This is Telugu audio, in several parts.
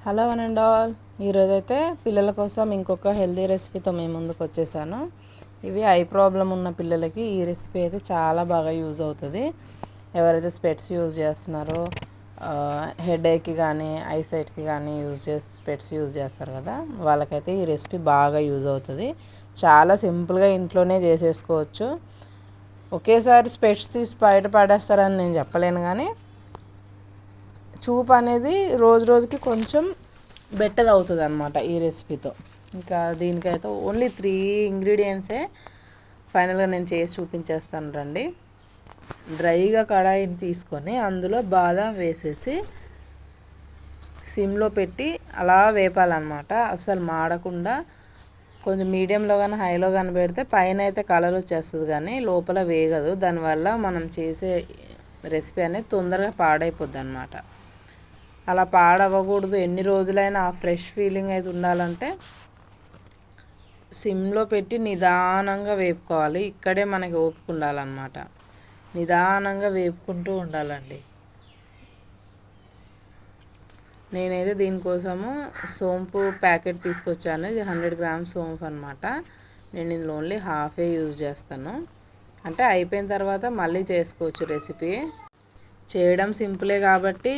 Hello one and all. ఈరోజైతే పిల్లల కోసం ఇంకొక హెల్తీ రెసిపీతో మేము ముందుకు వచ్చేసాను. ఇవి ఐ ప్రాబ్లం ఉన్న పిల్లలకి ఈ రెసిపీ అయితే చాలా బాగా యూజ్ అవుతుంది. ఎవరైతే స్పెట్స్ యూజ్ చేస్తున్నారో హెడేక్కి కానీ ఐసైట్కి కానీ స్పెట్స్ యూజ్ చేస్తారు కదా, వాళ్ళకైతే ఈ రెసిపీ బాగా యూజ్ అవుతుంది. చాలా సింపుల్గా ఇంట్లోనే చేసేసుకోవచ్చు. ఒకేసారి స్పెట్స్ తీసి బయట పడేస్తారని నేను చెప్పలేను, కానీ చూపు అనేది రోజు రోజుకి కొంచెం బెటర్ అవుతుంది అన్నమాట ఈ రెసిపీతో. ఇంకా దీనికైతే ఓన్లీ 3 ఇంగ్రీడియంట్సే ఫైనల్గా నేను చేసి చూపించేస్తాను రండి. డ్రైగా కడాయిని తీసుకొని అందులో బాదం వేసేసి సిమ్లో పెట్టి అలా వేపాలన్నమాట. అసలు మాడకుండా కొంచెం మీడియంలో కానీ హైలో కానీ పెడితే పైన అయితే కలర్ వచ్చేస్తుంది, కానీ లోపల వేగదు. దానివల్ల మనం చేసే రెసిపీ అనేది తొందరగా పాడైపోద్ది అన్నమాట. అలా పాడవ్వకూడదు, ఎన్ని రోజులైనా ఆ ఫ్రెష్ ఫీలింగ్ అయితే ఉండాలంటే సిమ్లో పెట్టి నిదానంగా వేపుకోవాలి. ఇక్కడే మనకి ఓపిక ఉండాలన్నమాట. నిదానంగా వేపుకుంటూ ఉండాలండి. నేనైతే దీనికోసము సోంపు ప్యాకెట్ తీసుకొచ్చాను. ఇది 100 గ్రామ్స్ సోంపు అనమాట. నేను ఇందులో ఓన్లీ హాఫే యూజ్ చేస్తాను. అంటే అయిపోయిన తర్వాత మళ్ళీ చేసుకోవచ్చు రెసిపీ. చేయడం సింపులే కాబట్టి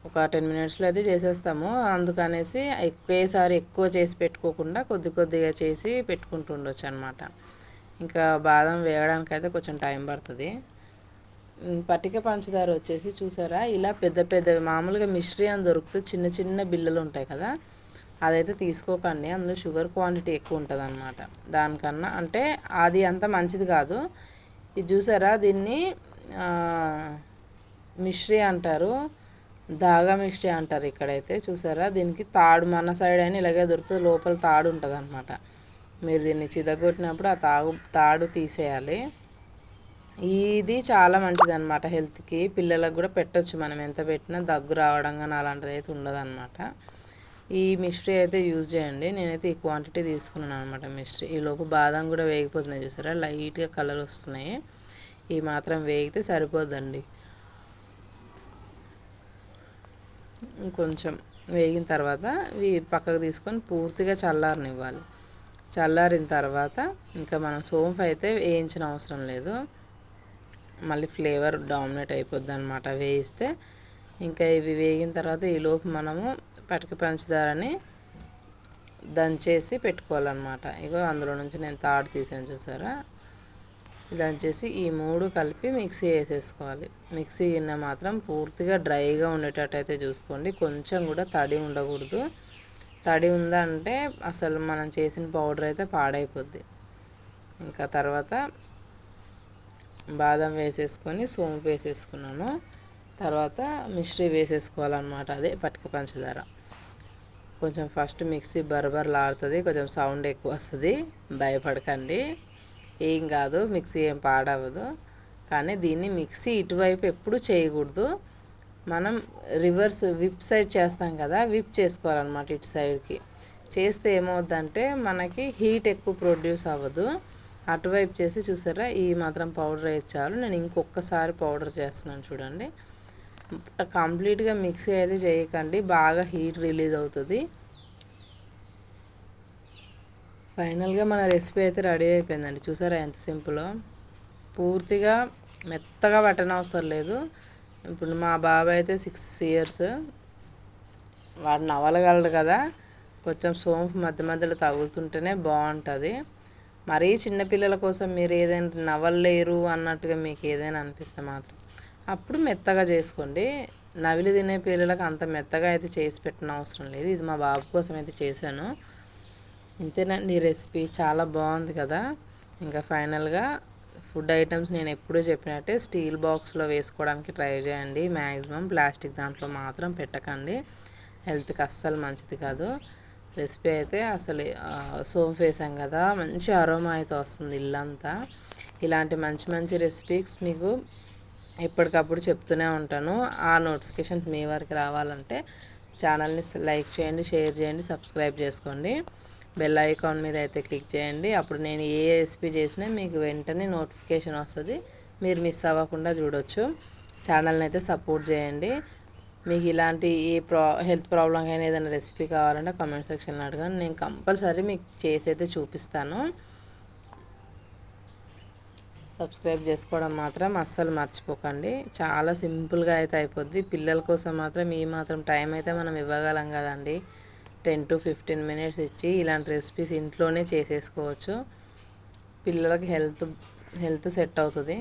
ఒక 10 మినిట్స్లో అయితే చేసేస్తాము. అందుకనేసి ఒకేసారి ఎక్కువ చేసి పెట్టుకోకుండా కొద్ది కొద్దిగా చేసి పెట్టుకుంటూ ఉండొచ్చు అనమాట. ఇంకా బాదం వేయడానికి అయితే కొంచెం టైం పడుతుంది. పటిక పంచదార వచ్చేసి చూసారా, ఇలా పెద్ద పెద్దవి మామూలుగా మిశ్రీ అని దొరుకుతుంది, చిన్న చిన్న బిళ్ళలు ఉంటాయి కదా, అదైతే తీసుకోకండి. అందులో షుగర్ క్వాంటిటీ ఎక్కువ ఉంటుంది అనమాట. దానికన్నా అంటే అది అంత మంచిది కాదు. ఇది చూసారా, దీన్ని మిశ్రీ అంటారు, దాగా మిష్టి అంటారు ఇక్కడైతే. చూసారా, దీనికి తాడు మన సైడ్ అయినా ఇలాగే దొరుకుతుంది, లోపల తాడు ఉంటుంది అనమాట. మీరు దీన్ని చితగొట్టినప్పుడు ఆ తాడు తీసేయాలి. ఇది చాలా మంచిది అనమాట హెల్త్కి. పిల్లలకు కూడా పెట్టచ్చు, మనం ఎంత పెట్టినా దగ్గు రావడం కానీ అలాంటిది అయితే ఉండదన్నమాట. ఈ మిస్ట్రీ అయితే యూజ్ చేయండి. నేనైతే ఈ క్వాంటిటీ తీసుకున్నాను అనమాట మిస్ట్రీ. ఈలోపు బాదం కూడా వేగిపోతున్నాయి చూసారా, లైట్గా కలర్ వస్తున్నాయి. ఈ మాత్రం వేగితే సరిపోద్దండి. కొంచెం వేగిన తర్వాత ఇవి పక్కకు తీసుకొని పూర్తిగా చల్లారనివ్వాలి. చల్లారిన తర్వాత ఇంకా మనం సోంపు అయితే వేయించిన అవసరం లేదు, మళ్ళీ ఫ్లేవర్ డామినేట్ అయిపోద్ది అనమాట వేయిస్తే. ఇంకా ఇవి వేగిన తర్వాత ఈలోపు మనము పటిక పంచదారని దంచేసి పెట్టుకోవాలన్నమాట. ఇగో అందులో నుంచి నేను తాడు తీసాను చూసారా, దంచేసి ఈ 3 కలిపి మిక్సీ వేసేసుకోవాలి. మిక్సీ గిన్నె మాత్రం పూర్తిగా డ్రైగా ఉండేటట్టు అయితే చూసుకోండి, కొంచెం కూడా తడి ఉండకూడదు. తడి ఉందంటే అసలు మనం చేసిన పౌడర్ అయితే పాడైపోద్ది. ఇంకా తర్వాత బాదం వేసేసుకొని సోంపు వేసేసుకున్నాను. తర్వాత మిశ్రీ వేసేసుకోవాలన్నమాట, అదే పటిక పంచదార. కొంచెం ఫస్ట్ మిక్సీ బరబరలాడుతుంది, కొంచెం సౌండ్ ఎక్కువ వస్తుంది, భయపడకండి, ఏం కాదు, మిక్సీ ఏం పాడవదు. కానీ దీన్ని మిక్సీ ఇటువైపు ఎప్పుడు చేయకూడదు, మనం రివర్స్ విప్ సైడ్ చేస్తాం కదా, విప్ చేసుకోవాలన్నమాట ఇటు సైడ్కి. చేస్తే ఏమవుద్దంటే మనకి హీట్ ఎక్కువ ప్రొడ్యూస్ అవ్వదు. అటువైపు చేసి చూసారా, ఈ మాత్రం పౌడర్ వేయించాలి. నేను ఇంకొకసారి పౌడర్ చేస్తున్నాను చూడండి. కంప్లీట్గా మిక్సీ అయితే చేయకండి, బాగా హీట్ రిలీజ్ అవుతుంది. ఫైనల్గా మన రెసిపీ అయితే రెడీ అయిపోయిందండి. చూసారా ఎంత సింపుల్లో. పూర్తిగా మెత్తగా పట్టనవసరం లేదు. ఇప్పుడు మా బాబాయ్ అయితే 6 ఇయర్స్, వాడు నవలగలడు కదా, కొంచెం సోంపు మధ్య మధ్యలో తగులుతుంటేనే బాగుంటుంది. మరీ చిన్నపిల్లల కోసం మీరు ఏదైనా నవలలేరు అన్నట్టుగా మీకు ఏదైనా అనిపిస్తే మాత్రం అప్పుడు మెత్తగా చేసుకోండి. నవిలి తినే పిల్లలకు అంత మెత్తగా అయితే చేసి పెట్టిన అవసరం లేదు. ఇది మా బాబు కోసం అయితే చేశాను. ఇంతేనండి రెసిపీ, చాలా బాగుంది కదా. ఇంకా ఫైనల్గా ఫుడ్ ఐటమ్స్ నేను ఎప్పుడూ చెప్పినట్టే స్టీల్ బాక్స్లో వేసుకోవడానికి ట్రై చేయండి. మ్యాక్సిమం ప్లాస్టిక్ దాంట్లో మాత్రం పెట్టకండి, హెల్త్కి అస్సలు మంచిది కాదు. రెసిపీ అయితే అసలు సోంపు వేసాం కదా, మంచి అరోమా అయితే వస్తుంది ఇల్లంతా. ఇలాంటి మంచి మంచి రెసిపీస్ మీకు ఎప్పటికప్పుడు చెప్తూనే ఉంటాను. ఆ నోటిఫికేషన్స్ మీ వరకు రావాలంటే ఛానల్ని లైక్ చేయండి, షేర్ చేయండి, సబ్స్క్రైబ్ చేసుకోండి. బెల్ ఐకాన్ మీద అయితే క్లిక్ చేయండి. అప్పుడు నేను ఏ రెసిపీ చేసినా మీకు వెంటనే నోటిఫికేషన్ వస్తుంది, మీరు మిస్ అవ్వకుండా చూడొచ్చు. ఛానల్ని అయితే సపోర్ట్ చేయండి. మీకు ఇలాంటి హెల్త్ ప్రాబ్లం అయినా ఏదైనా రెసిపీ కావాలంటే కామెంట్ సెక్షన్లో అడగండి, నేను కంపల్సరీ మీకు చేసి అయితే చూపిస్తాను. సబ్స్క్రైబ్ చేసుకోవడం మాత్రం అస్సలు మర్చిపోకండి. చాలా సింపుల్గా అయితే అయిపోద్ది. పిల్లల కోసం మాత్రం ఈ మాత్రం టైం అయితే మనం ఇవ్వగలం కదండి. 10 to 15 మినిట్స్ ఇచ్చి ఇలాంటి రెసిపీస్ ఇంట్లోనే చేసేసుకోవచ్చు. పిల్లలకి హెల్త్ సెట్ అవుతుంది.